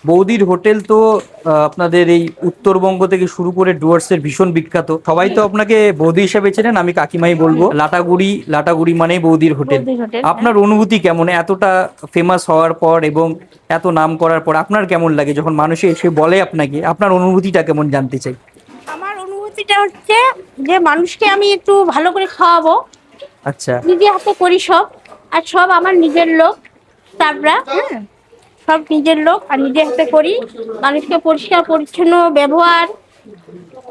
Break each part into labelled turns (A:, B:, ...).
A: বৌদির হোটেল তো আপনাদের এই উত্তরবঙ্গ থেকে শুরু করে ডুয়ার্সের ভীষণ বিখ্যাত। সবাই তো আপনাকে বৌদি হিসেবে চেনেন, আমি কাকিমাই বলবো। লাটাগুড়ি, লাটাগুড়ি মানেই বৌদির হোটেল।
B: বৌদির হোটেল,
A: আপনার অনুভূতি কেমন এতটা ফেমাস হওয়ার পর এবং এত নাম করার পর? আপনার কেমন লাগে যখন মানুষে এসে বলে আপনাকে? আপনার অনুভূতিটা কেমন জানতে চাই।
B: আমার অনুভূতিটা হচ্ছে যে মানুষকে আমি একটু ভালো করে খাওয়াবো,
A: আচ্ছা
B: নিজে হাতে করি সব, আর সব আমার নিজের লোক, স্টাফরা, হ্যাঁ, সব নিজের লোক আর নিজে হাতে করি। মানুষকে পরিষ্কার পরিচ্ছন্ন ব্যবহার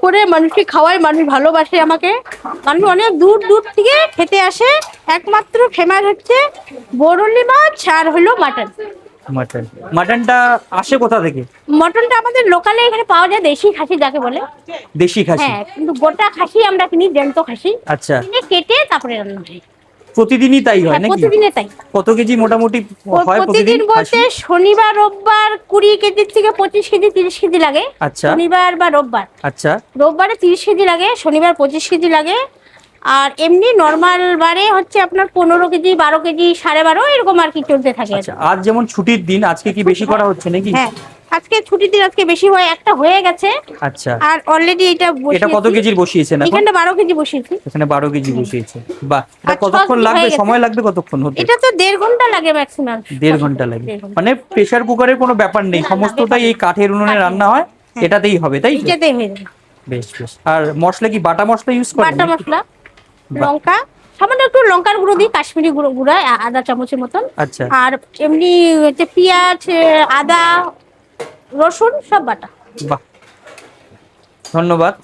B: করে মানুষকে খাওয়াই, মানুষ ভালোবাসে আমাকে। মানুষ অনেক দূর দূর থেকে খেতে আসে। একমাত্র ফেমাস হচ্ছে বরলি মাছ আর হলো মাটন।
A: মাটন, মাটনটা আসে কোথা থেকে?
B: মটনটা আমাদের লোকালে এখানে পাওয়া যায়, দেশি খাসি যাকে বলে।
A: দেশি খাসি?
B: হ্যাঁ, কিন্তু গোটা খাসি আমরা কিনি, জ্যান্ত খাসি
A: আচ্ছা,
B: কিনে কেটে তারপরে রান্না হয়।
A: প্রতিদিনই তাই হয়
B: হ্যাঁ,
A: নাকি?
B: প্রতিদিনে তাই।
A: কত কেজি মোটামুটি হয় প্রতিদিন
B: প্রতিদিন বলতে
A: খাসি?
B: শনিবার রোববার 20 কেজি থেকে 25 কেজি 30 কেজি লাগে।
A: আচ্ছা
B: শনিবার বা রোববার,
A: আচ্ছা
B: রোববারে 30 কেজি লাগে, শনিবার 25 কেজি লাগে। আর এমনি নর্মাল বারে হচ্ছে আপনার 15 কেজি 12 কেজি 12.5 এরকম আর কি চলতে থাকে।
A: আচ্ছা। আজ যেমন ছুটির দিন, আজকে কি বেশি করা হচ্ছে নাকি?
B: হ্যাঁ, আজকে ছুটির দিন, আজকে বেশি হয়, একটা হয়ে গেছে।
A: আচ্ছা,
B: আর অলরেডি এটা
A: এটা কত কেজির বসিয়েছেন এখন?
B: এখানে 12 কেজি বসিয়েছি।
A: এখানে 12 কেজি বসিয়েছে। বাহ, এটা
B: আর
A: কতক্ষণ
B: 6 কেজি
A: লাগবে?
B: হয়ে গেছে।
A: সময় লাগবে কতক্ষণ হতে?
B: এটা তো 1.5 ঘন্টা লাগে ম্যাক্সিমাম।
A: 1.5 ঘন্টা লাগে।
B: 1.5 ঘন্টা।
A: মানে প্রেসার কুকারের কোনো ব্যাপার নেই,
B: না,
A: সমস্তটাই
B: ব্যাপার
A: এই কাঠের উনুনে
B: কাঠের।
A: রান্না হয়।
B: হ্যাঁ।
A: এটাতেই হবে তাই তো?
B: এটাতেই হয়ে যাবে।
A: বেশ বেশ। আর মশলা কি বাটা মশলা ইউজ করেন
B: বাটা
A: নাকি?
B: মশলা,
A: বাহ।
B: লঙ্কা, সামান্য একটু লঙ্কার গুঁড়ো দিই, কাশ্মীরি গুঁড়ো আধা চামচের মতন।
A: আচ্ছা
B: আর এমনি হচ্ছে পেঁয়াজ, আদা, রসুন সব বাটা।
A: বাহ, ধন্যবাদ।